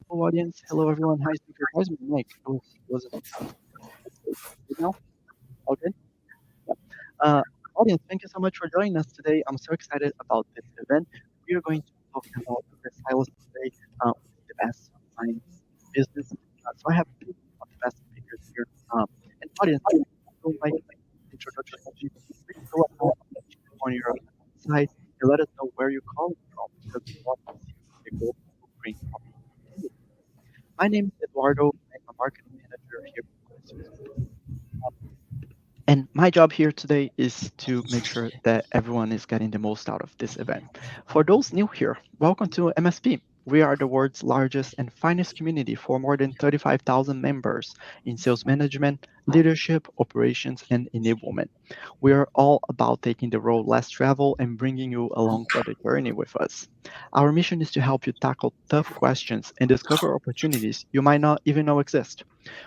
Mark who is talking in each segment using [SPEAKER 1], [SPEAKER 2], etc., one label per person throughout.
[SPEAKER 1] Hello, audience. Hello, everyone. Hi, speaker. Where's my mic? Oh, it wasn't. Good now? All good? Yeah. Uh, Audience, thank you so much for joining us today. I'm so excited about this event. We are going to be talking about the silos today, the best science business. So I have two of the best speakers here. And audience, so my introduction, please go ahead on your side and let us know where you're calling from because we want to see the global footprint of your industry. My name is Eduardo. I'm a marketing manager here at Modern Sales Group. And my job here today is to make sure that everyone is getting the most out of this event. For those new here, welcome to MSP. We are the world's largest and finest community for more than 35,000 members in sales management, leadership, operations, and enablement. We are all about taking the road less travel and bringing you along for the journey with us. Our mission is to help you tackle tough questions and discover opportunities you might not even know exist.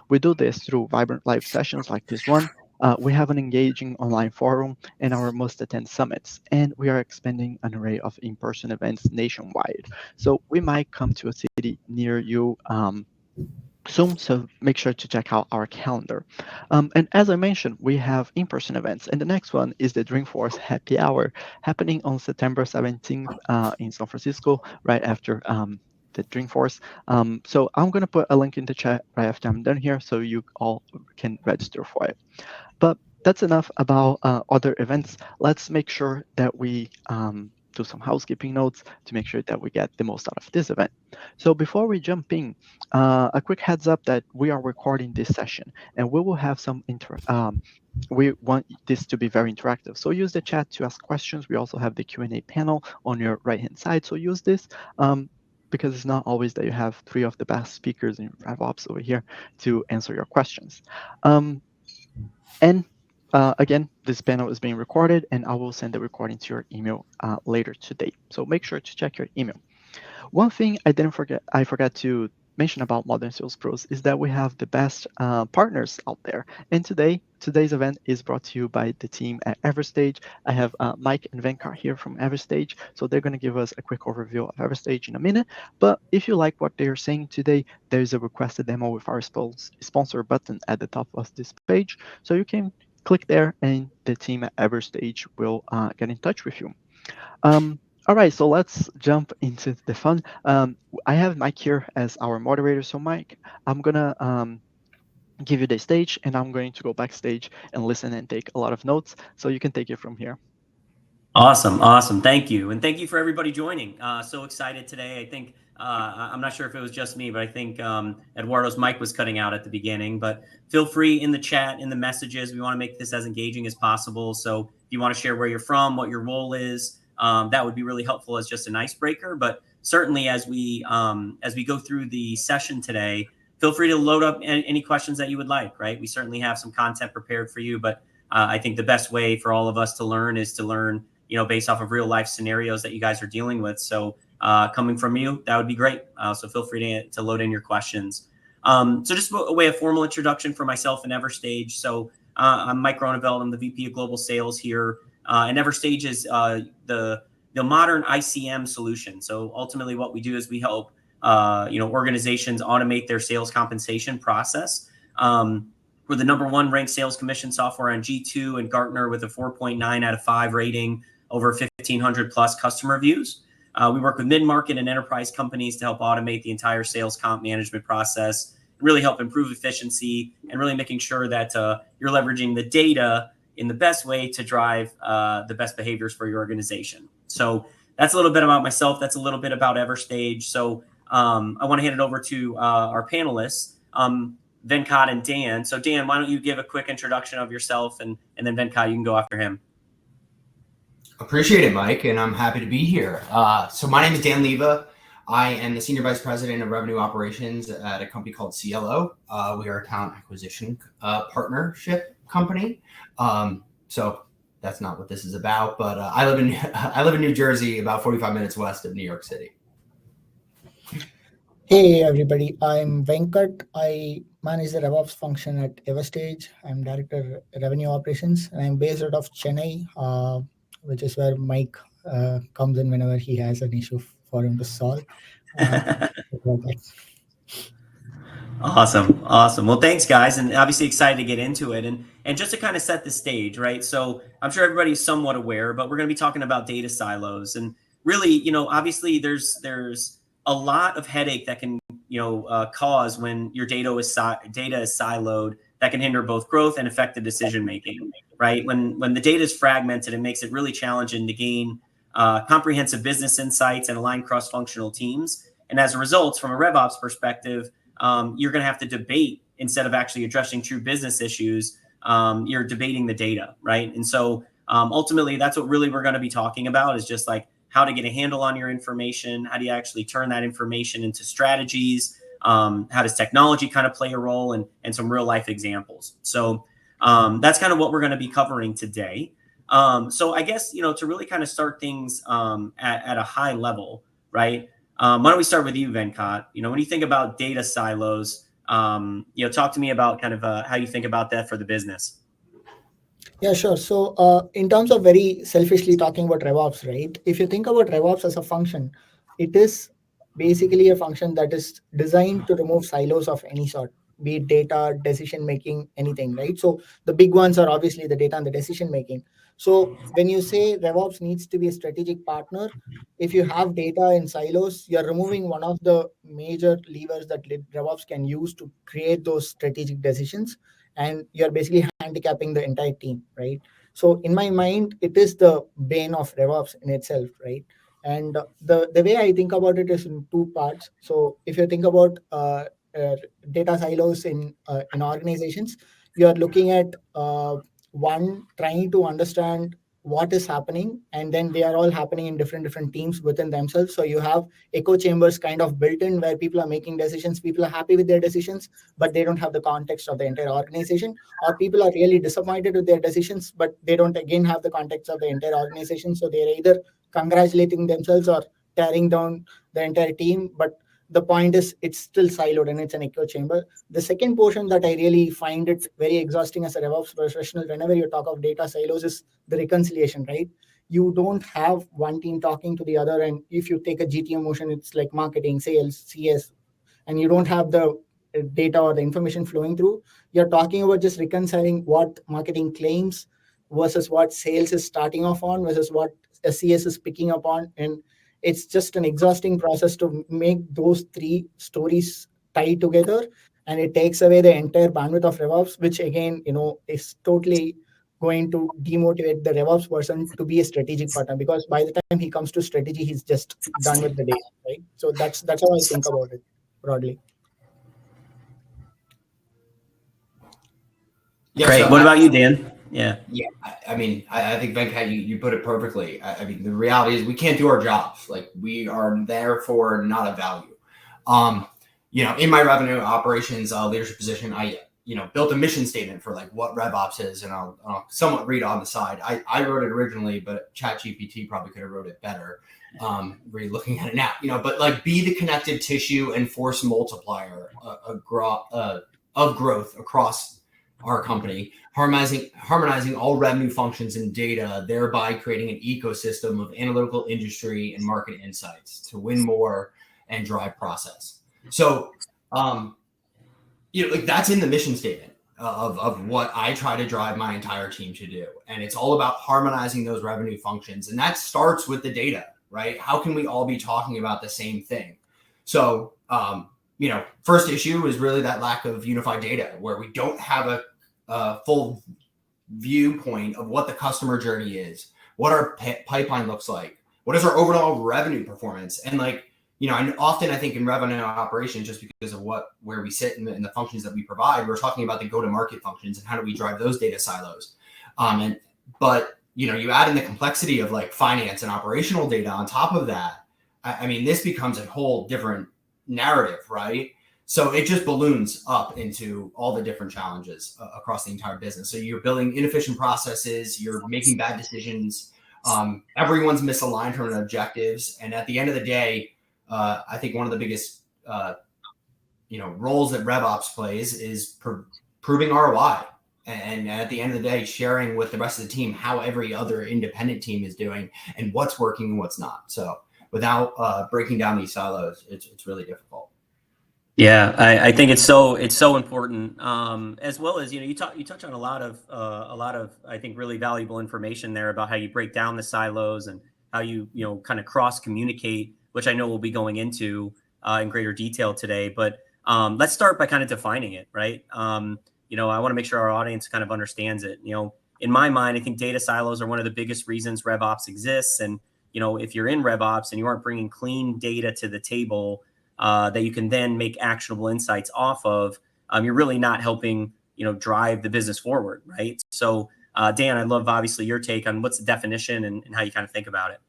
[SPEAKER 1] We do this through vibrant live sessions like this one. We have an engaging online forum and our must attend summits, and we are expanding an array of in person events nationwide. So we might come to a city near you soon, so make sure to check out our calendar. And as I mentioned, we have in person events, and the next one is the Dreamforce Happy Hour happening on September 17th in San Francisco, right after. The Dreamforce. So I'm gonna put a link in the chat right after I'm done here, so you all can register for it. But that's enough about other events. Let's make sure that we do some housekeeping notes to make sure that we get the most out of this event. So before we jump in, a quick heads up that we are recording this session and we will have some we want this to be very interactive. So use the chat to ask questions. We also have the Q&A panel on your right-hand side. So use this because it's not always that you have three of the best speakers in RevOps over here to answer your questions. And again, this panel is being recorded and I will send the recording to your email later today. So make sure to check your email. One thing I forgot to mention about Modern Sales Pros is that we have the best partners out there. And today's event is brought to you by the team at Everstage. I have Mike and Venkat here from Everstage. So they're going to give us a quick overview of Everstage in a minute. But if you like what they're saying today, there's a requested demo with our sponsor button at the top of this page. So you can click there and the team at Everstage will get in touch with you. All right, so let's jump into the fun. I have Mike here as our moderator. So Mike, I'm gonna give you the stage and I'm going to go backstage and listen and take a lot of notes. So you can take it from here.
[SPEAKER 2] Awesome, awesome. Thank you, and thank you for everybody joining. So excited today. I think I'm not sure if it was just me, but I think Eduardo's mic was cutting out at the beginning. But feel free in the chat, in the messages. We want to make this as engaging as possible. So if you want to share where you're from, what your role is, that would be really helpful as just an icebreaker. But certainly, as we go through the session today, feel free to load up any questions that you would like. Right? We certainly have some content prepared for you, but I think the best way for all of us to learn is to learn based off of real life scenarios that you guys are dealing with. So coming from you, that would be great. So feel free to load in your questions. So just a way of formal introduction for myself and Everstage. So I'm Mike Roneveld. I'm the VP of Global Sales here. And Everstage is the modern ICM solution. So ultimately what we do is we help organizations automate their sales compensation process. We're the #1 ranked sales commission software on G2 and Gartner with a 4.9 out of 5 rating, over 1,500 plus customer reviews. We work with mid-market and enterprise companies to help automate the entire sales comp management process, really help improve efficiency, and really making sure that you're leveraging the data in the best way to drive the best behaviors for your organization. So that's a little bit about myself. That's a little bit about Everstage. So I want to hand it over to our panelists. Venkat and Dan. So Dan, why don't you give a quick introduction of yourself, and then Venkat, you can go after him.
[SPEAKER 3] Appreciate it, Mike, and I'm happy to be here. So my name is Dan Leva. I am the Senior Vice President of Revenue Operations at a company called CLO. We are a talent acquisition partnership company. So that's not what this is about, but I live in New Jersey, about 45 minutes west of New York City.
[SPEAKER 4] Hey everybody, I'm Venkat. I manage the RevOps function at Everstage. I'm Director of Revenue Operations, and I'm based out of Chennai, which is where Mike comes in whenever he has an issue for him to solve.
[SPEAKER 2] Awesome. Awesome. Well, thanks guys. And obviously excited to get into it. And just to kind of set the stage, right? So I'm sure everybody's somewhat aware, but we're going to be talking about data silos. And really, obviously there's a lot of headache that can, cause when your data is siloed that can hinder both growth and effective decision making, right? When the data is fragmented, it makes it really challenging to gain comprehensive business insights and align cross-functional teams. And as a result, from a RevOps perspective, you're going to have to debate instead of actually addressing true business issues. You're debating the data, right? And so ultimately, that's what really we're going to be talking about is just like how to get a handle on your information. How do you actually turn that information into strategies? How does technology kind of play a role and some real life examples? So that's kind of what we're going to be covering today. So I guess, to really kind of start things at a high level, right? Why don't we start with you, Venkat? When you think about data silos, talk to me about kind of how you think about that for the business.
[SPEAKER 4] Yeah, sure. So in terms of very selfishly talking about RevOps, right? If you think about RevOps as a function, it is basically a function that is designed to remove silos of any sort, be it data, decision making, anything, right? So the big ones are obviously the data and the decision making. So when you say RevOps needs to be a strategic partner, if you have data in silos, you're removing one of the major levers that RevOps can use to create those strategic decisions, and you're basically handicapping the entire team, right? So in my mind, it is the bane of RevOps in itself, right? And the way I think about it is in two parts. So if you think about uh, data silos in organizations, you are looking at one, trying to understand what is happening, and then they are all happening in different teams within themselves. So you have echo chambers kind of built in where people are making decisions, people are happy with their decisions, but they don't have the context of the entire organization, or people are really disappointed with their decisions, but they don't again have the context of the entire organization. So they're either congratulating themselves or tearing down the entire team. But the point is, it's still siloed and it's an echo chamber. The second portion that I really find it very exhausting as a RevOps professional, whenever you talk of data silos, is the reconciliation, right? You don't have one team talking to the other. And if you take a GTM motion, it's like marketing, sales, CS, and you don't have the data or the information flowing through. You're talking about just reconciling what marketing claims versus what sales is starting off on versus what SCS is picking up on. And it's just an exhausting process to make those three stories tie together. And it takes away the entire bandwidth of RevOps, which again, is totally going to demotivate the RevOps person to be a strategic partner, because by the time he comes to strategy, he's just done with the day, right? So that's how I think about it broadly.
[SPEAKER 3] Yeah,
[SPEAKER 2] Great.
[SPEAKER 3] so
[SPEAKER 2] What about you, Dan? Yeah.
[SPEAKER 3] Yeah, I mean, I think Venkat, you put it perfectly. I mean, the reality is we can't do our jobs. Like we are there for not a value. In my revenue operations leadership position, I built a mission statement for like what RevOps is, and I'll somewhat read on the side. I wrote it originally, but ChatGPT probably could have wrote it better. Looking at it now, but like be the connective tissue and force multiplier of growth across our company, harmonizing all revenue functions and data, thereby creating an ecosystem of analytical industry and market insights to win more and drive process. So, like that's in the mission statement of what I try to drive my entire team to do. And it's all about harmonizing those revenue functions. And that starts with the data, right? How can we all be talking about the same thing? So, first issue is really that lack of unified data, where we don't have a full viewpoint of what the customer journey is, what our pipeline looks like, what is our overall revenue performance. And I think in revenue operations, just because of where we sit in the functions that we provide, we're talking about the go-to-market functions and how do we drive those data silos. But you add in the complexity of like finance and operational data on top of that. I mean, this becomes a whole different narrative, right? So it just balloons up into all the different challenges across the entire business. So you're building inefficient processes, you're making bad decisions, everyone's misaligned from objectives. And at the end of the day, I think one of the biggest, roles that RevOps plays is proving ROI. And at the end of the day, sharing with the rest of the team how every other independent team is doing and what's working and what's not. So without breaking down these silos, it's really difficult.
[SPEAKER 2] Yeah, I think it's so important. As well as, you touch on a lot of I think really valuable information there about how you break down the silos and how you kind of cross communicate, which I know we'll be going into in greater detail today. But let's start by kind of defining it, right? I want to make sure our audience kind of understands it. In my mind, I think data silos are one of the biggest reasons RevOps exists. And if you're in RevOps and you aren't bringing clean data to the table that you can then make actionable insights off of, you're really not helping, drive the business forward, right? So, Dan, I'd love obviously your take on what's the definition and how you kind of think about it.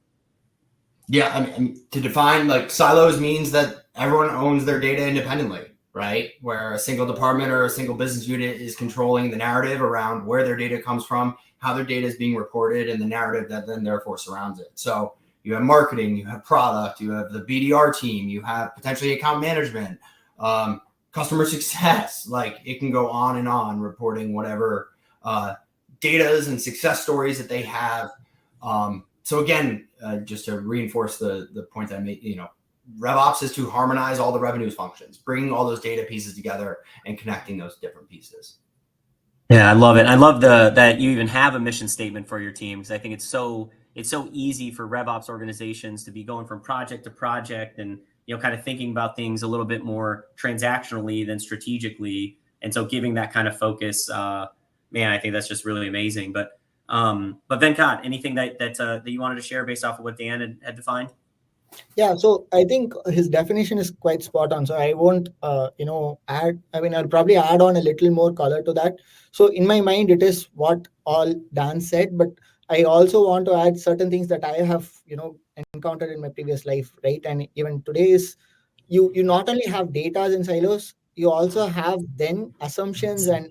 [SPEAKER 3] Yeah, I mean, to define, like, silos means that everyone owns their data independently, right? Where a single department or a single business unit is controlling the narrative around where their data comes from, how their data is being reported, and the narrative that then therefore surrounds it. So you have marketing, you have product, you have the BDR team, you have potentially account management, customer success. Like, it can go on and on, reporting whatever datas and success stories that they have. So again, just to reinforce the point I made, RevOps is to harmonize all the revenues functions, bringing all those data pieces together and connecting those different pieces.
[SPEAKER 2] Yeah, I love it. I love that you even have a mission statement for your team, because I think it's so easy for RevOps organizations to be going from project to project and kind of thinking about things a little bit more transactionally than strategically. And so giving that kind of focus, man, I think that's just really amazing. But Venkat, anything that you wanted to share based off of what Dan had defined?
[SPEAKER 4] Yeah, so I think his definition is quite spot on. So I won't, add. I mean, I'll probably add on a little more color to that. So in my mind, it is what all Dan said, but I also want to add certain things that I have, encountered in my previous life, right? And even today is you not only have data in silos, you also have then assumptions and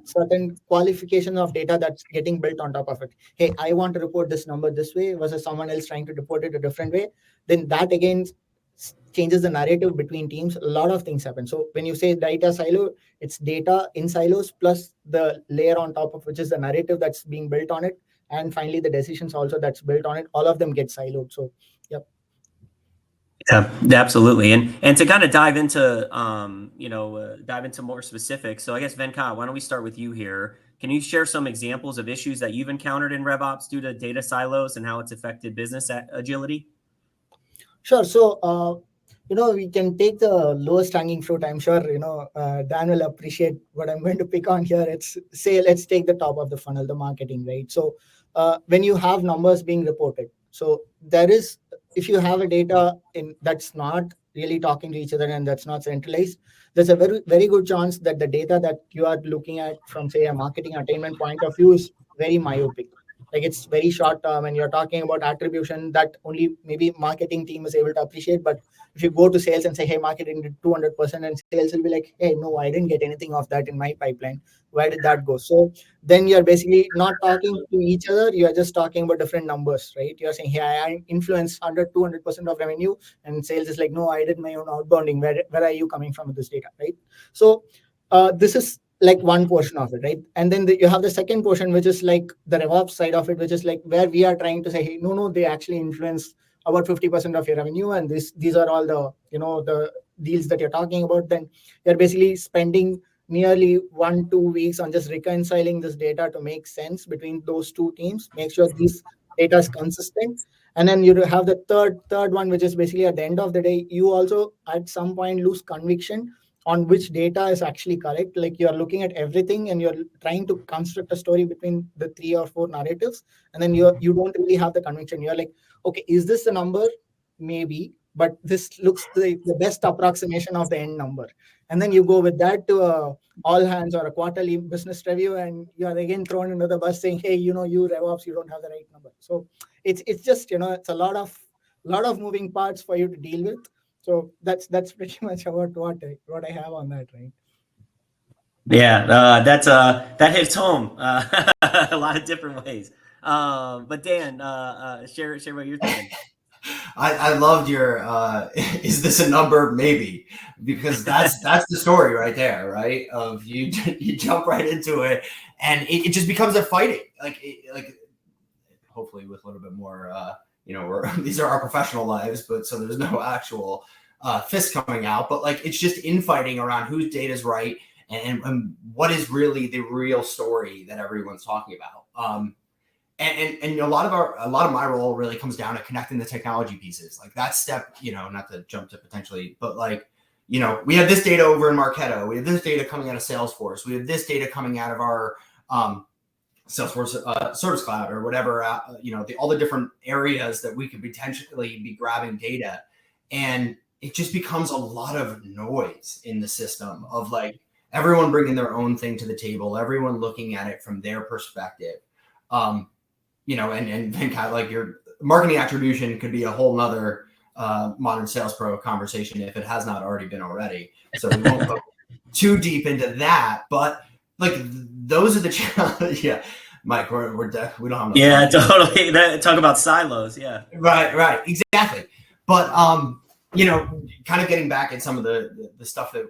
[SPEAKER 4] certain qualification of data that's getting built on top of it. Hey, I want to report this number this way versus someone else trying to report it a different way. Then that again changes the narrative between teams. A lot of things happen. So when you say data silo, it's data in silos plus the layer on top of which is the narrative that's being built on it, and finally the decisions also that's built on it. All of them get siloed. So yep.
[SPEAKER 2] Yeah, absolutely. And to kind of dive into more specifics. So I guess Venkat, why don't we start with you here? Can you share some examples of issues that you've encountered in RevOps due to data silos and how it's affected business agility?
[SPEAKER 4] Sure. So, we can take the lowest hanging fruit. I'm sure, Dan will appreciate what I'm going to pick on here. Let's take the top of the funnel, the marketing, right? So, when you have numbers being reported, so if you have a data that's not really talking to each other and that's not centralized, there's a very, very good chance that the data that you are looking at from, say, a marketing attainment point of view is very myopic. Like, it's very short term and you're talking about attribution that only maybe marketing team is able to appreciate. But if you go to sales and say, hey, marketing did 200%, and sales will be like, hey, no, I didn't get anything of that in my pipeline. Where did that go? So then you're basically not talking to each other. You're just talking about different numbers, right? You're saying, hey, I influenced 200% of revenue, and sales is like, no, I did my own outbounding. Where are you coming from with this data, right? So this is like one portion of it, right? And then you have the second portion, which is like the RevOps side of it, which is like where we are trying to say, hey, no, they actually influence about 50% of your revenue, and these are all the the deals that you're talking about. Then you're basically spending nearly 1-2 weeks on just reconciling this data to make sense between those two teams, make sure these data is consistent. And then you have the third one, which is basically at the end of the day, you also at some point lose conviction on which data is actually correct. Like, you're looking at everything and you're trying to construct a story between the 3 or 4 narratives, and then you don't really have the conviction. You're like, okay, is this the number? Maybe, but this looks the best approximation of the end number. And then you go with that to a all hands or a quarterly business review, and you are again thrown into the bus saying, hey, you RevOps, you don't have the right number. So it's just it's a lot of moving parts for you to deal with. So that's pretty much about what I have on that, right?
[SPEAKER 2] Yeah, that hits home a lot of different ways. But Dan, share what you're thinking.
[SPEAKER 3] I loved your is this a number? Maybe, because that's the story right there, right? Of you jump right into it, and it just becomes a fighting, like hopefully with a little bit more these are our professional lives, but so there's no actual fists coming out, but like it's just infighting around whose data is right and what is really the real story that everyone's talking about. And a lot of my role really comes down to connecting the technology pieces. Like that step, not to jump to potentially, but like, we have this data over in Marketo. We have this data coming out of Salesforce. We have this data coming out of our Salesforce Service Cloud or whatever, all the different areas that we could potentially be grabbing data. And it just becomes a lot of noise in the system of like everyone bringing their own thing to the table, everyone looking at it from their perspective. And kind of like your marketing attribution could be a whole nother modern sales pro conversation if it has not already been already. So we won't go too deep into that, but like those are the challenges. Yeah, Mike, we don't have enough
[SPEAKER 2] time. Totally. Talk about silos. Yeah.
[SPEAKER 3] Right. Exactly. But kind of getting back at some of the stuff that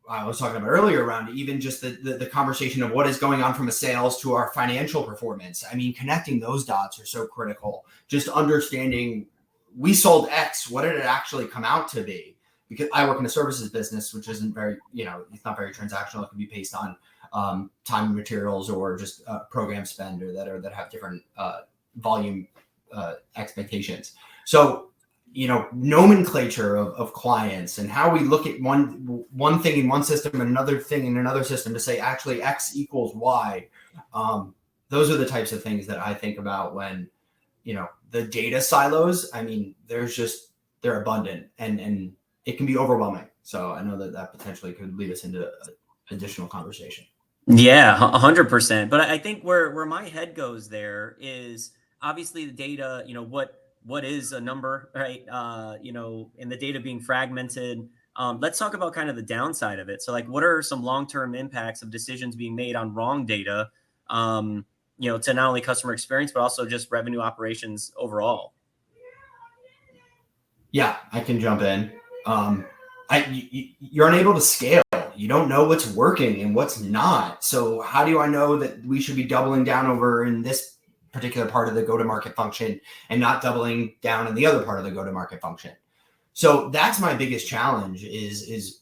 [SPEAKER 3] I was talking about earlier around even just the conversation of what is going on from a sales to our financial performance. I mean, connecting those dots are so critical. Just understanding we sold X, what did it actually come out to be? Because I work in a services business, which isn't very, it's not very transactional. It can be based on time and materials or just program spend or that have different volume expectations. So, nomenclature of clients and how we look at one thing in one system and another thing in another system to say actually X equals Y. Those are the types of things that I think about when, the data silos. I mean, they're abundant and it can be overwhelming. So I know that potentially could lead us into additional conversation.
[SPEAKER 2] Yeah, 100%. But I think where my head goes there is obviously the data, what is a number, right? And the data being fragmented. Let's talk about kind of the downside of it. So like, what are some long-term impacts of decisions being made on wrong data, to not only customer experience, but also just revenue operations overall?
[SPEAKER 3] Yeah, I can jump in. You're unable to scale. You don't know what's working and what's not. So how do I know that we should be doubling down over in this particular part of the go-to-market function and not doubling down in the other part of the go-to-market function? So that's my biggest challenge is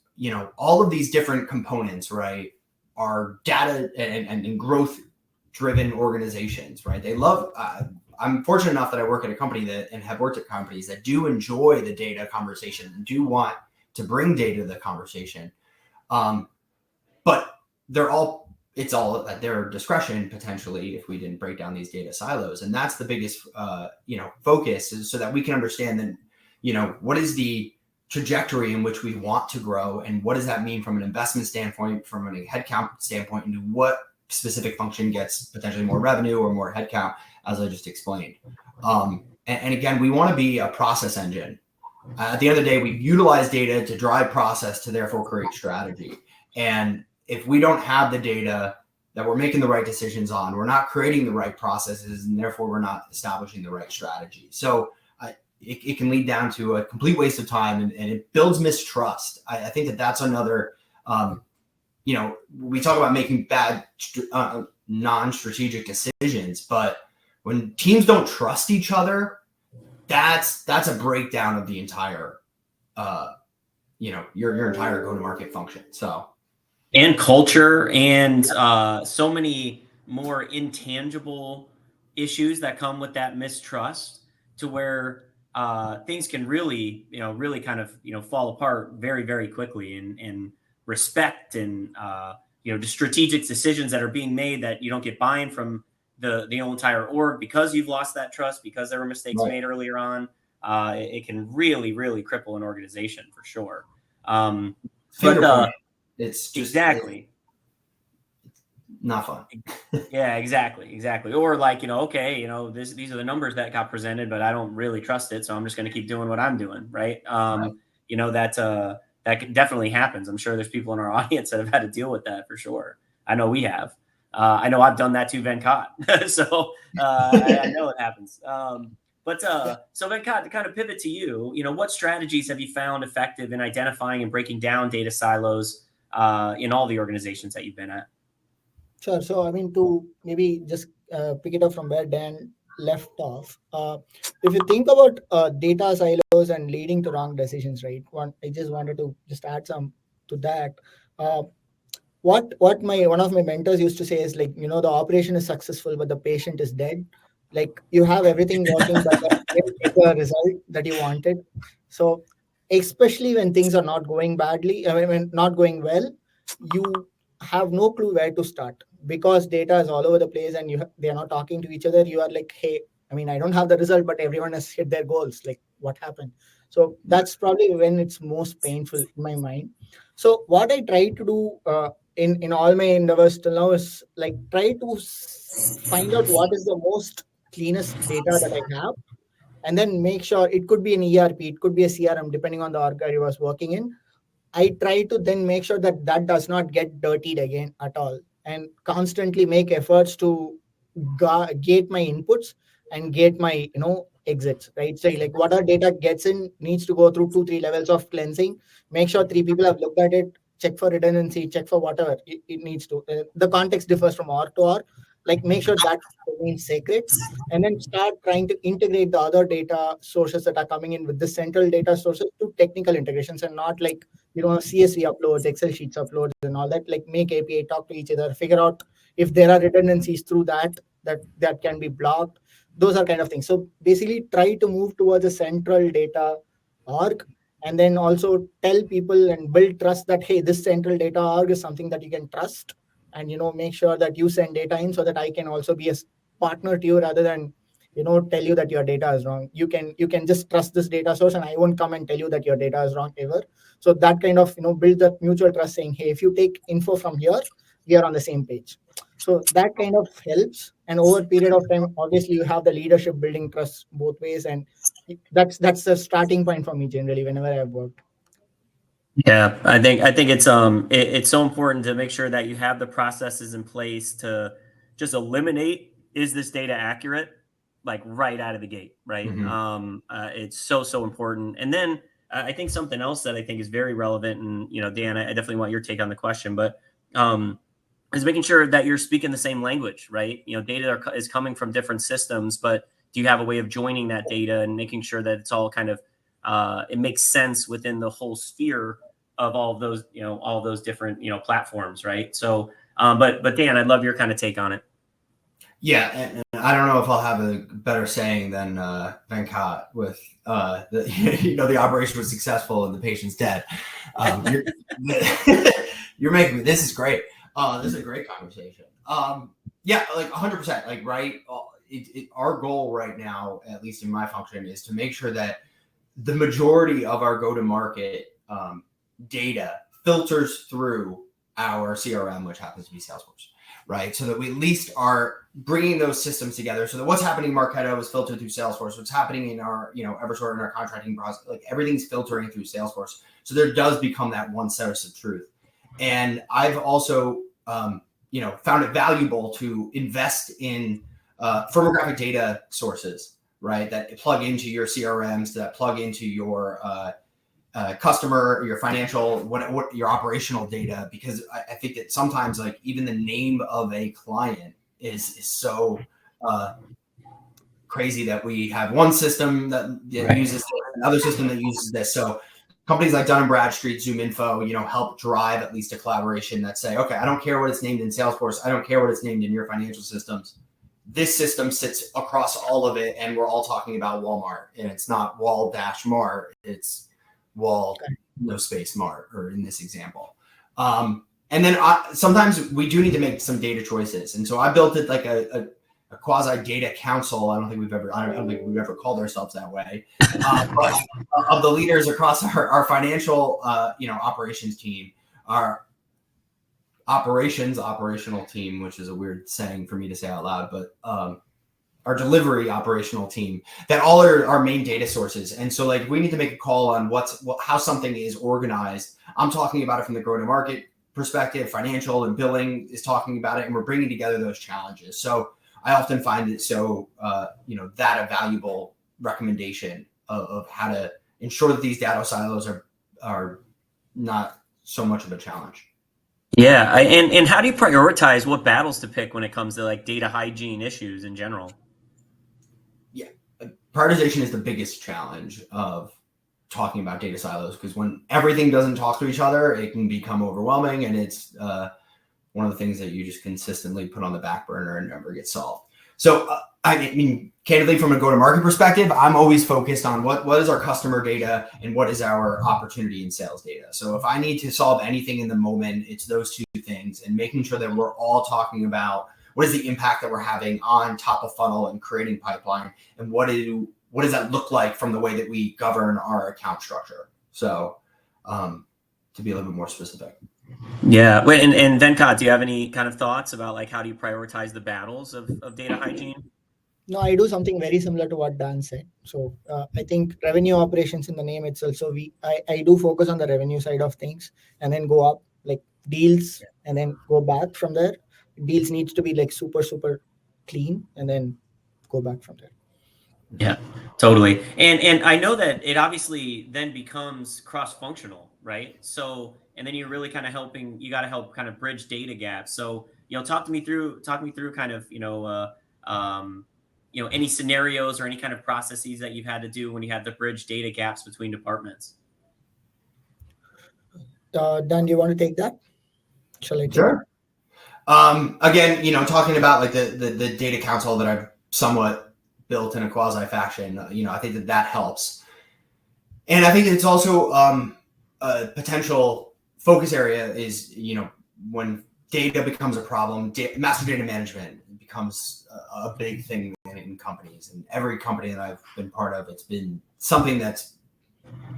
[SPEAKER 3] all of these different components, right, are data and growth-driven organizations, right? They love, I'm fortunate enough that I work at a company and have worked at companies that do enjoy the data conversation and do want to bring data to the conversation. But it's all at their discretion potentially if we didn't break down these data silos. And that's the biggest, focus is so that we can understand that, what is the trajectory in which we want to grow and what does that mean from an investment standpoint, from a headcount standpoint, and what specific function gets potentially more revenue or more headcount, as I just explained. And again, we want to be a process engine. At the end of the day, we utilize data to drive process to therefore create strategy. And if we don't have the data that we're making the right decisions on, we're not creating the right processes, and therefore we're not establishing the right strategy. So it can lead down to a complete waste of time and it builds mistrust. I think that that's another, we talk about making bad non-strategic decisions, but when teams don't trust each other, that's a breakdown of the entire, your entire go-to-market function. So,
[SPEAKER 2] and culture and so many more intangible issues that come with that mistrust, to where things can really kind of fall apart very, very quickly. And respect and the strategic decisions that are being made that you don't get buy-in from the entire org because you've lost that trust, because there were mistakes made earlier on. It can really, really cripple an organization for sure.
[SPEAKER 3] It's just
[SPEAKER 2] exactly
[SPEAKER 3] not fun.
[SPEAKER 2] Yeah, exactly. Or like, these are the numbers that got presented, but I don't really trust it, so I'm just going to keep doing what I'm doing, right? That definitely happens. I'm sure there's people in our audience that have had to deal with that for sure. I know we have. I know I've done that too, Venkat. So I know it happens. So Venkat, to kind of pivot to you, what strategies have you found effective in identifying and breaking down data silos in all the organizations that you've been at?
[SPEAKER 4] Sure. So, I mean, to maybe just pick it up from where Dan left off, if you think about data silos silos and leading to wrong decisions, right? I just wanted to just add some to that. What my one of my mentors used to say is like, the operation is successful, but the patient is dead. Like you have everything working, but you didn't get the result that you wanted. So especially when things are not going badly, I mean, when not going well, you have no clue where to start because data is all over the place and they are not talking to each other. You are like, hey, I mean, I don't have the result, but everyone has hit their goals. Like, what happened? So that's probably when it's most painful in my mind. So what I try to do in all my endeavors till now is like try to find out what is the most cleanest data that I have, and then make sure it could be an ERP, it could be a CRM, depending on the org I was working in. I try to then make sure that that does not get dirtied again at all, and constantly make efforts to gate my inputs and gate my exits. Right, so like what our data gets in needs to go through 2-3 levels of cleansing. Make sure 3 people have looked at it, check for redundancy, check for whatever it needs to. The context differs from org to org. Like make sure that remains sacred, and then start trying to integrate the other data sources that are coming in with the central data sources to technical integrations, and not like CSV uploads, Excel sheets uploads, and all that. Like make API talk to each other, figure out if there are redundancies through that can be blocked. Those are kind of things. So basically, try to move towards a central data org, and then also tell people and build trust that hey, this central data org is something that you can trust, and make sure that you send data in so that I can also be a partner to you rather than tell you that your data is wrong. You can just trust this data source, and I won't come and tell you that your data is wrong ever. So that kind of build that mutual trust, saying hey, if you take info from here, we are on the same page. So that kind of helps, and over a period of time, obviously you have the leadership building trust both ways, and that's the starting point for me generally whenever I've worked.
[SPEAKER 2] Yeah, I think it's so important to make sure that you have the processes in place to just eliminate, is this data accurate, like right out of the gate, right? It's so important. And then I think something else that I think is very relevant, and Dan, I definitely want your take on the question, but is making sure that you're speaking the same language, right? Data is coming from different systems, but do you have a way of joining that data and making sure that it's all kind of it makes sense within the whole sphere of all of those, all of those different, platforms, right? So, but Dan, I'd love your kind of take on it.
[SPEAKER 3] Yeah, and I don't know if I'll have a better saying than Venkat with the operation was successful and the patient's dead. You're making me. This is great. This is a great conversation. Yeah, like 100%. Like right. Our goal right now, at least in my function, is to make sure that the majority of our go-to-market data filters through our CRM, which happens to be Salesforce, right? So that we at least are bringing those systems together, so that what's happening in Marketo is filtered through Salesforce. What's happening in our, Eversort, in our contracting process, like everything's filtering through Salesforce. So there does become that one source of truth. And I've also, found it valuable to invest in firmographic data sources, right, that plug into your CRMs, that plug into your customer, your financial, what your operational data, because I think that sometimes like even the name of a client is so crazy that we have one system that uses this, another system that uses this. So companies like Dun & Bradstreet, ZoomInfo, help drive at least a collaboration that say, okay, I don't care what it's named in Salesforce. I don't care what it's named in your financial systems. This system sits across all of it, and we're all talking about Walmart, and it's not Wall-Mart, it's Wall, no space Mart, or in this example. And then sometimes we do need to make some data choices. And so I built it like a quasi data council. I don't think we've ever called ourselves that way. But of the leaders across our financial, operations team, our operational team, which is a weird saying for me to say out loud, but our delivery operational team, that all are our main data sources. And so like we need to make a call on how something is organized. I'm talking about it from the go-to-market perspective, financial and billing is talking about it, and we're bringing together those challenges. So I often find it so, that a valuable recommendation of how to ensure that these data silos are not so much of a challenge.
[SPEAKER 2] Yeah, and how do you prioritize what battles to pick when it comes to like data hygiene issues in general?
[SPEAKER 3] Yeah, prioritization is the biggest challenge of talking about data silos, because when everything doesn't talk to each other, it can become overwhelming, and it's one of the things that you just consistently put on the back burner and never get solved. So I mean, candidly, from a go-to-market perspective, I'm always focused on what is our customer data and what is our opportunity and sales data. So if I need to solve anything in the moment, it's those two things, and making sure that we're all talking about what is the impact that we're having on top of funnel and creating pipeline, and what does that look like from the way that we govern our account structure. So to be a little bit more specific.
[SPEAKER 2] Yeah. Wait, and Venkat, do you have any kind of thoughts about like how do you prioritize the battles of data hygiene?
[SPEAKER 4] No, I do something very similar to what Dan said. So I think revenue operations in the name itself. So I do focus on the revenue side of things, and then go up like deals, and then go back from there. Deals needs to be like super clean, and then go back from there.
[SPEAKER 2] Yeah, totally. And I know that it obviously then becomes cross-functional, right? So, and then you're really kind of helping, you got to help kind of bridge data gaps. So, talk me through kind of, any scenarios or any kind of processes that you've had to do when you had to bridge data gaps between departments.
[SPEAKER 4] Dan, do you want to take that? Shall I take
[SPEAKER 3] Sure. Again, talking about like the data council that I've somewhat built in a quasi fashion, I think that helps. And I think it's also a potential focus area is, when data becomes a problem, master data management becomes a big thing in companies. And every company that I've been part of, it's been something that's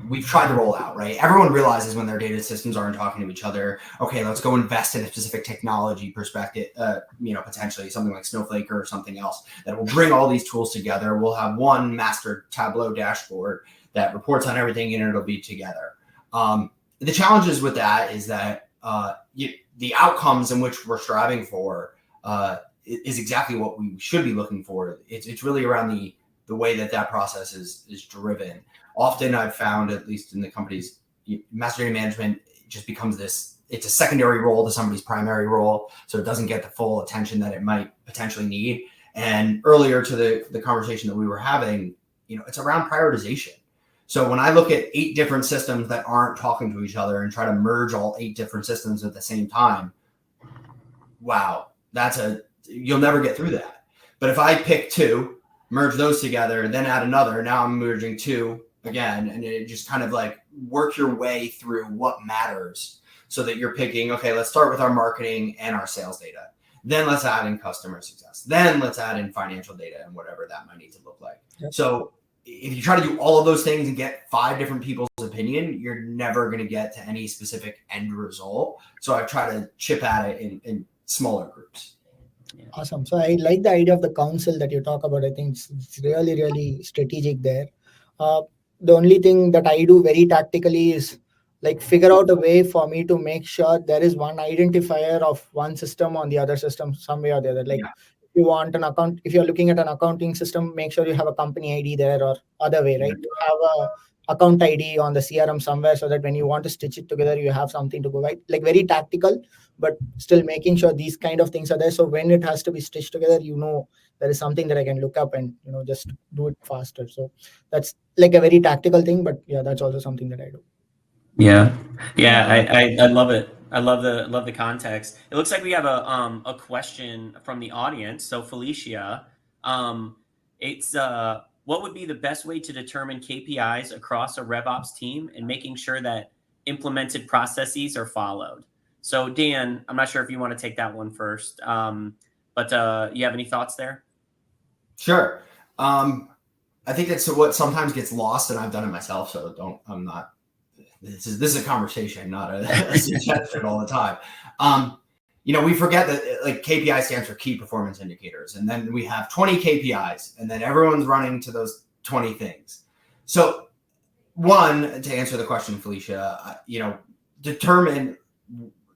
[SPEAKER 3] we've tried to roll out, right? Everyone realizes when their data systems aren't talking to each other, okay, let's go invest in a specific technology perspective, potentially something like Snowflake or something else that will bring all these tools together. We'll have one master Tableau dashboard that reports on everything, and it'll be together. The challenges with that is that the outcomes in which we're striving for is exactly what we should be looking for. It's really around the way that process is driven. Often I've found, at least in the companies, master data management just becomes it's a secondary role to somebody's primary role. So it doesn't get the full attention that it might potentially need. And earlier to the conversation that we were having, it's around prioritization. So when I look at 8 different systems that aren't talking to each other and try to merge all 8 different systems at the same time, wow, you'll never get through that. But if I pick 2, merge those together, then add another, now I'm merging 2 again, and it just kind of like work your way through what matters, so that you're picking, okay, let's start with our marketing and our sales data. Then let's add in customer success. Then let's add in financial data and whatever that might need to look like. Yep. So if you try to do all of those things and get 5 different people's opinion, you're never going to get to any specific end result. So I try to chip at it in smaller groups.
[SPEAKER 4] Awesome. So I like the idea of the council that you talk about. I think it's really, really strategic there. The only thing that I do very tactically is like figure out a way for me to make sure there is one identifier of one system on the other system some way or the other. Like if you want an account, if you're looking at an accounting system, make sure you have a company ID there, or other way, right? You have a account ID on the CRM somewhere, so that when you want to stitch it together, you have something to go, right? Like very tactical, but still making sure these kind of things are there. So when it has to be stitched together, there is something that I can look up and, just do it faster. So that's like a very tactical thing, but yeah, that's also something that I do.
[SPEAKER 2] Yeah. I love it. I love the context. It looks like we have a question from the audience. So Felicia, it's what would be the best way to determine KPIs across a RevOps team and making sure that implemented processes are followed? So Dan, I'm not sure if you want to take that one first, but you have any thoughts there?
[SPEAKER 3] Sure. I think that's what sometimes gets lost, and I've done it myself. So this is a conversation, not a suggestion all the time. We forget that like KPI stands for key performance indicators. And then we have 20 KPIs, and then everyone's running to those 20 things. So one, to answer the question, Felicia, determine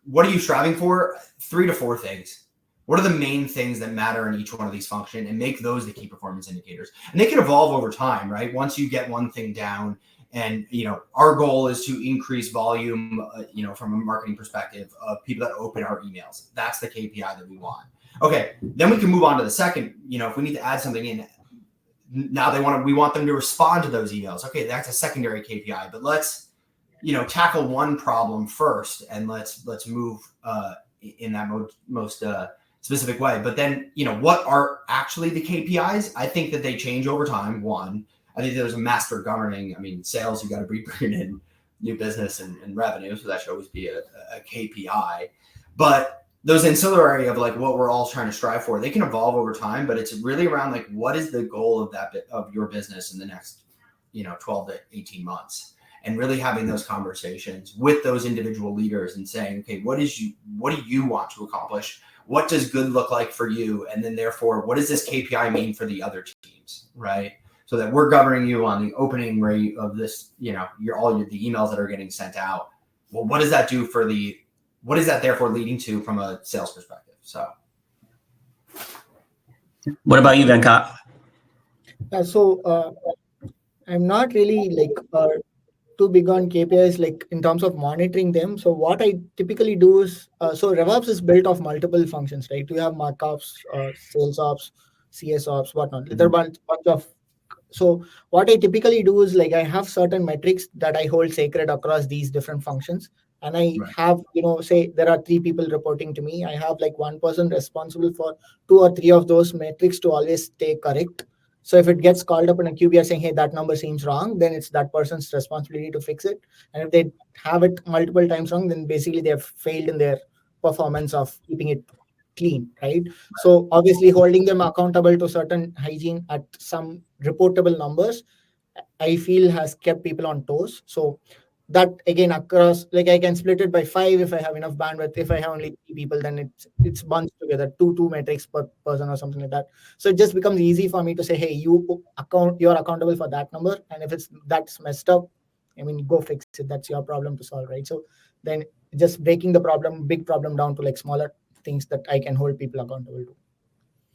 [SPEAKER 3] what are you striving for? 3 to 4 things. What are the main things that matter in each one of these functions, and make those the key performance indicators. And they can evolve over time, right? Once you get one thing down, and our goal is to increase volume, from a marketing perspective of people that open our emails. That's the KPI that we want. Okay, then we can move on to the second. If we need to add something in, now we want them to respond to those emails. Okay, that's a secondary KPI, but let's, tackle one problem first, and let's move in that most specific way. But then, what are actually the KPIs? I think that they change over time. One, I think there's a master governing. I mean, sales, you got to be bringing in new business and revenue, so that should always be a KPI. But those ancillary of like what we're all trying to strive for, they can evolve over time. But it's really around like, what is the goal of that of your business in the next 12 to 18 months, and really having those conversations with those individual leaders and saying, okay, what do you want to accomplish? What does good look like for you? And then therefore, what does this KPI mean for the other teams, right? So that we're governing you on the opening rate of this, the emails that are getting sent out. Well, what does that do what is that therefore leading to from a sales perspective? So.
[SPEAKER 2] What about you, Venkat?
[SPEAKER 4] So I'm not really too big on KPIs, like in terms of monitoring them. So what I typically do is, so RevOps is built of multiple functions, right? We have markups, sales ops, CS ops, whatnot. There are a bunch of. So what I typically do is I have certain metrics that I hold sacred across these different functions. And I have, say there are 3 people reporting to me. I have one person responsible for 2 or 3 of those metrics to always stay correct. So if it gets called up in a queue, we are saying, hey, that number seems wrong, then it's that person's responsibility to fix it. And if they have it multiple times wrong, then basically they have failed in their performance of keeping it clean, right? So obviously holding them accountable to certain hygiene at some reportable numbers, I feel has kept people on toes. So that again across, I can split it by 5 if I have enough bandwidth. If I have only 3 people, then it's bunched together, two metrics per person or something like that. So it just becomes easy for me to say, hey, you're accountable for that number, and if that's messed up, go fix it. That's your problem to solve, right? So then just breaking the big problem down to smaller things that I can hold people accountable to.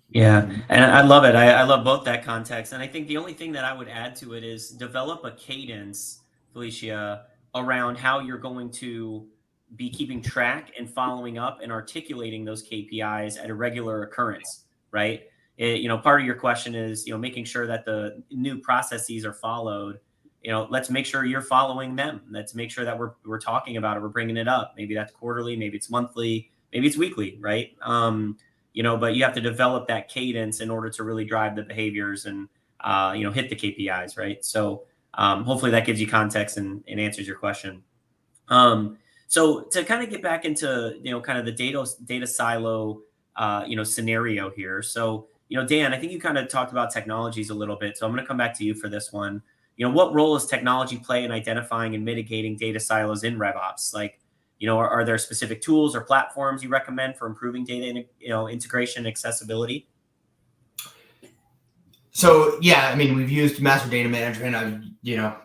[SPEAKER 2] Yeah, and I love it. I love both that context. And I think the only thing that I would add to it is develop a cadence, Felicia, around how you're going to be keeping track and following up and articulating those KPIs at a regular occurrence, right? Part of your question is, making sure that the new processes are followed. Let's make sure you're following them. Let's make sure that we're talking about it. We're bringing it up. Maybe that's quarterly, maybe it's monthly, maybe it's weekly, right? But you have to develop that cadence in order to really drive the behaviors and, hit the KPIs, right? So hopefully that gives you context and answers your question. So to kind of get back into, kind of the data silo, scenario here. So, Dan, I think you kind of talked about technologies a little bit. So I'm going to come back to you for this one. What role does technology play in identifying and mitigating data silos in RevOps? Are there specific tools or platforms you recommend for improving data, integration and accessibility?
[SPEAKER 3] So yeah, we've used master data management. I've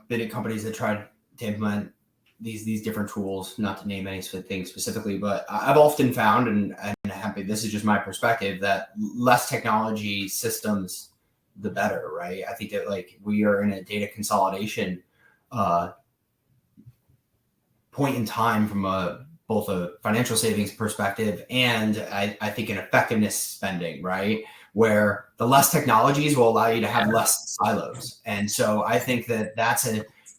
[SPEAKER 3] been at companies that tried to implement these different tools, not to name anything specifically, but I've often found, and happy, this is just my perspective, that less technology systems, the better, right? I think that we are in a data consolidation point in time from both a financial savings perspective and I think an effectiveness spending, right? Where the less technologies will allow you to have less silos. And so I think that that's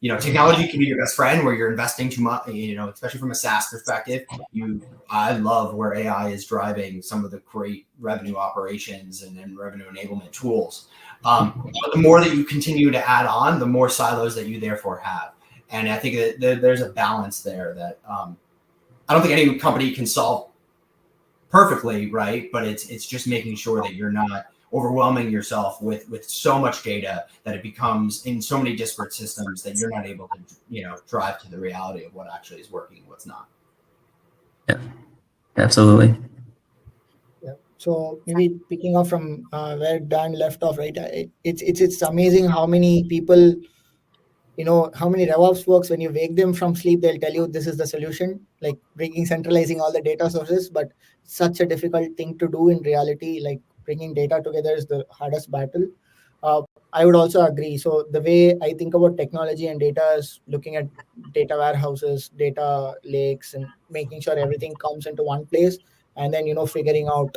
[SPEAKER 3] technology can be your best friend where you're investing too much, especially from a SaaS perspective. I love where AI is driving some of the great revenue operations and revenue enablement tools. But the more that you continue to add on, the more silos that you therefore have. And I think that there's a balance there that I don't think any company can solve perfectly, right? But it's just making sure that you're not overwhelming yourself with so much data that it becomes in so many disparate systems that you're not able to drive to the reality of what actually is working and what's not.
[SPEAKER 2] Yeah, absolutely.
[SPEAKER 4] Yeah. So maybe picking up from where Dan left off, right? It's amazing how many people, how many RevOps works when you wake them from sleep, they'll tell you this is the solution, centralizing all the data sources, but such a difficult thing to do in reality. Bringing data together is the hardest battle. I would also agree. So the way I think about technology and data is looking at data warehouses, data lakes, and making sure everything comes into one place, and then figuring out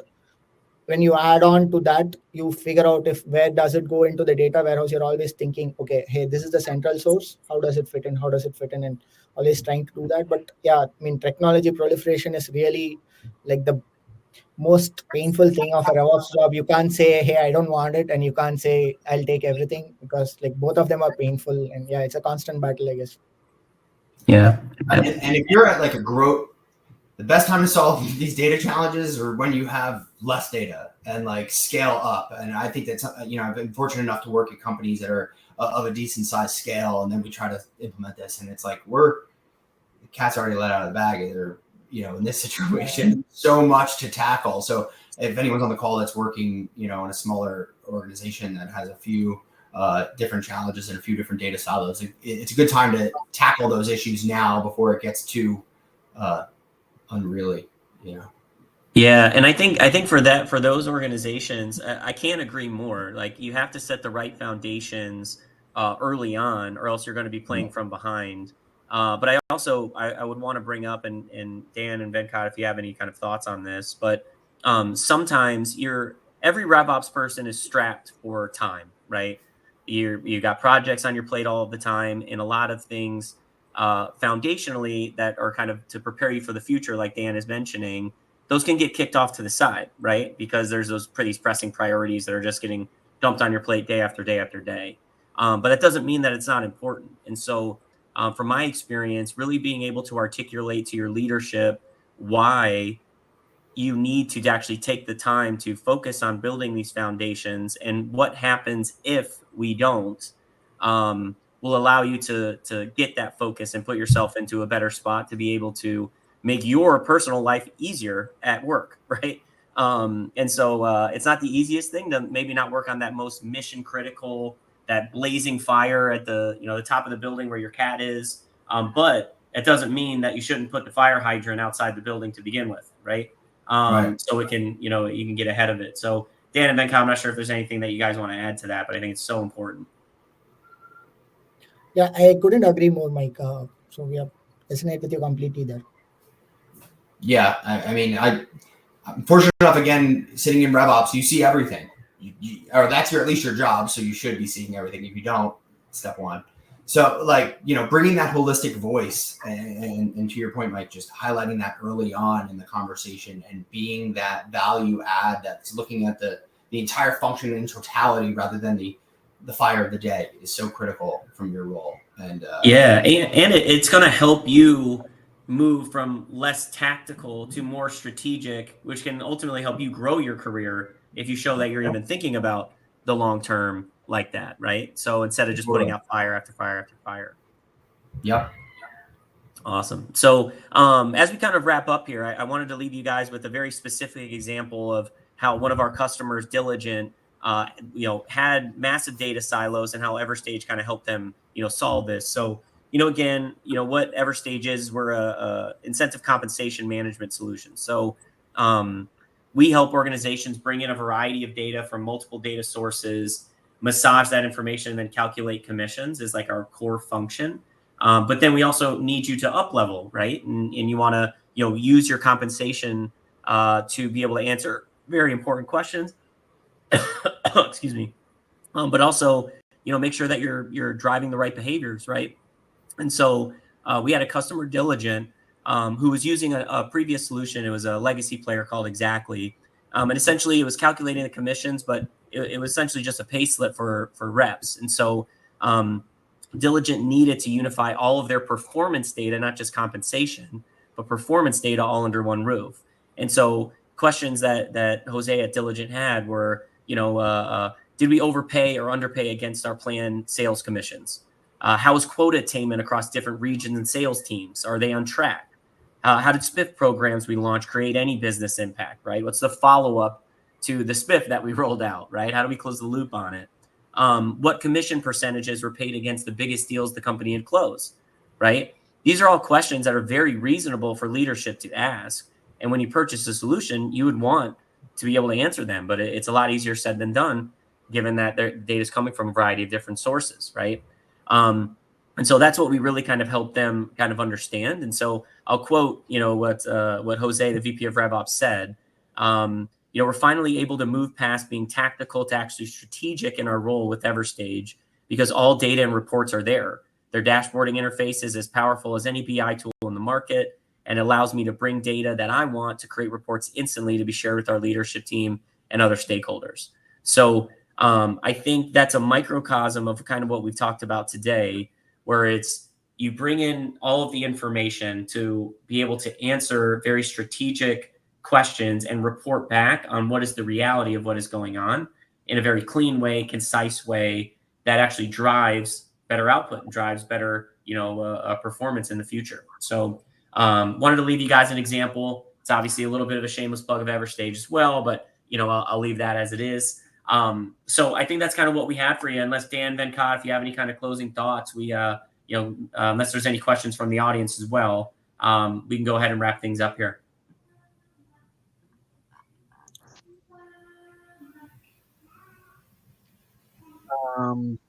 [SPEAKER 4] when you add on to that, you figure out if where does it go into the data warehouse. You're always thinking, okay, hey, this is the central source. How does it fit in? How does it fit in? And always trying to do that. But yeah, I mean, technology proliferation is really like the most painful thing of a RevOps job. You can't say, hey, I don't want it, and you can't say, I'll take everything, because like both of them are painful. And yeah, it's a constant battle, I guess.
[SPEAKER 2] Yeah.
[SPEAKER 3] And if you're at like a growth, the best time to solve these data challenges are when you have less data and like scale up. And I think that's, I've been fortunate enough to work at companies that are of a decent size scale. And then we try to implement this, and it's like, the cat's already let out of the bag. They're, in this situation, so much to tackle. So if anyone's on the call that's working, in a smaller organization that has a few different challenges and a few different data silos, it's a good time to tackle those issues now before it gets too unreally,
[SPEAKER 2] Yeah, and I think for those organizations, I can't agree more. Like, you have to set the right foundations early on, or else you're going to be playing from behind. But I also I would want to bring up, and Dan and Venkat, if you have any kind of thoughts on this, but sometimes every RevOps person is strapped for time, right? You got projects on your plate all of the time, and a lot of things foundationally that are kind of to prepare you for the future, like Dan is mentioning, those can get kicked off to the side, right? Because there's these pressing priorities that are just getting dumped on your plate day after day after day. But that doesn't mean that it's not important. And so from my experience, really being able to articulate to your leadership why you need to actually take the time to focus on building these foundations, and what happens if we don't, will allow you to get that focus and put yourself into a better spot to be able to make your personal life easier at work, right? And so it's not the easiest thing to maybe not work on that most mission critical, that blazing fire at the the top of the building where your cat is, but it doesn't mean that you shouldn't put the fire hydrant outside the building to begin with, right?
[SPEAKER 3] Right.
[SPEAKER 2] So it can, you can get ahead of it. So Dan and Venkat, I'm not sure if there's anything that you guys want to add to that, but I think it's so important.
[SPEAKER 4] Yeah, I couldn't agree more, Mike. So we resonate with you completely there.
[SPEAKER 3] Yeah, I mean, I'm fortunate enough, again, sitting in RevOps, you see everything. Or that's at least your job, so you should be seeing everything. If you don't, step one. So, bringing that holistic voice, and to your point, Mike, just highlighting that early on in the conversation, and being that value add that's looking at the entire function in totality rather than the fire of the day is so critical from your role. And
[SPEAKER 2] it's going to help you move from less tactical to more strategic, which can ultimately help you grow your career if you show that you're even thinking about the long term like that, right? So instead of just putting out fire after fire after fire.
[SPEAKER 3] Yep.
[SPEAKER 2] Awesome. So as we kind of wrap up here, I wanted to leave you guys with a very specific example of how one of our customers, Diligent, had massive data silos, and how Everstage kind of helped them, solve this. So, again, what Everstage is, we're a incentive compensation management solution. So we help organizations bring in a variety of data from multiple data sources, massage that information, and then calculate commissions is like our core function. But then we also need you to up level, right? And you want to, use your compensation to be able to answer very important questions. Excuse me. But also, make sure that you're driving the right behaviors, right? And so we had a customer, Diligent, who was using a previous solution. It was a legacy player called Exactly. And essentially it was calculating the commissions, but it was essentially just a pay slip for reps. And so Diligent needed to unify all of their performance data, not just compensation, but performance data all under one roof. And so questions that Jose at Diligent had were, did we overpay or underpay against our planned sales commissions? How is quota attainment across different regions and sales teams? Are they on track? How did SPIF programs we launched create any business impact, right? What's the follow-up to the SPIF that we rolled out, right? How do we close the loop on it? What commission percentages were paid against the biggest deals the company had closed, right? These are all questions that are very reasonable for leadership to ask. And when you purchase a solution, you would want to be able to answer them, but it's a lot easier said than done, given that their data is coming from a variety of different sources, right? And so that's what we really kind of help them kind of understand. And so I'll quote, what Jose, the VP of RevOps, said. we're finally able to move past being tactical to actually strategic in our role with Everstage, because all data and reports are there. Their dashboarding interface is as powerful as any BI tool in the market, and allows me to bring data that I want to create reports instantly to be shared with our leadership team and other stakeholders. So I think that's a microcosm of kind of what we've talked about today, where it's you bring in all of the information to be able to answer very strategic questions and report back on what is the reality of what is going on in a very clean way, concise way that actually drives better output and drives better, performance in the future. So wanted to leave you guys an example. It's obviously a little bit of a shameless plug of Everstage as well, but I'll leave that as it is. So I think that's kind of what we have for you. Unless Dan, Venkat, if you have any kind of closing thoughts, we unless there's any questions from the audience as well, we can go ahead and wrap things up here.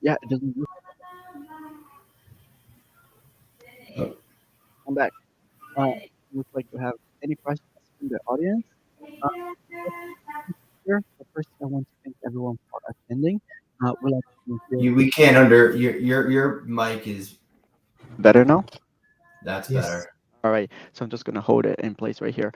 [SPEAKER 1] Yeah, it doesn't look. I'm back. Looks like we have any questions from the audience. Uh, Here, but first, I want to thank everyone for attending. We'll actually hear
[SPEAKER 3] We can't under your mic is
[SPEAKER 1] better now.
[SPEAKER 3] that's
[SPEAKER 4] Yes.
[SPEAKER 3] better.
[SPEAKER 1] All right, so I'm just gonna hold it in place right here.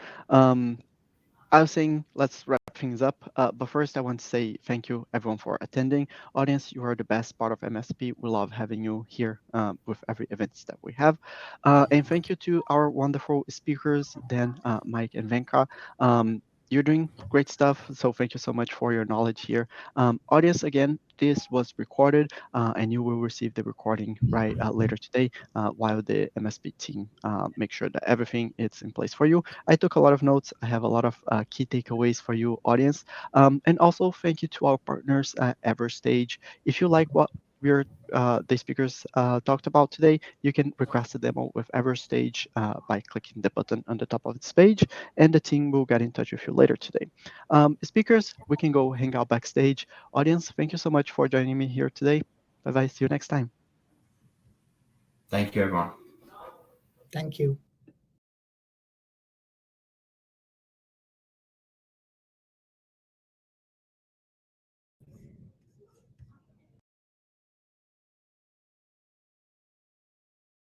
[SPEAKER 1] I was saying let's wrap things up. But first, I want to say thank you everyone for attending. Audience, you are the best part of MSP. We love having you here with every event that we have. And thank you to our wonderful speakers, Dan, Mike, and Venka. You're doing great stuff. So thank you so much for your knowledge here. Audience, again, this was recorded and you will receive the recording right later today while the MSP team make sure that everything is in place for you. I took a lot of notes. I have a lot of key takeaways for you, audience. And also thank you to our partners at Everstage. If you like what the speakers talked about today, you can request a demo with Everstage by clicking the button on the top of this page, and the team will get in touch with you later today. Speakers, we can go hang out backstage. Audience, thank you so much for joining me here today. Bye-bye. See you next time.
[SPEAKER 3] Thank you, everyone.
[SPEAKER 4] Thank you.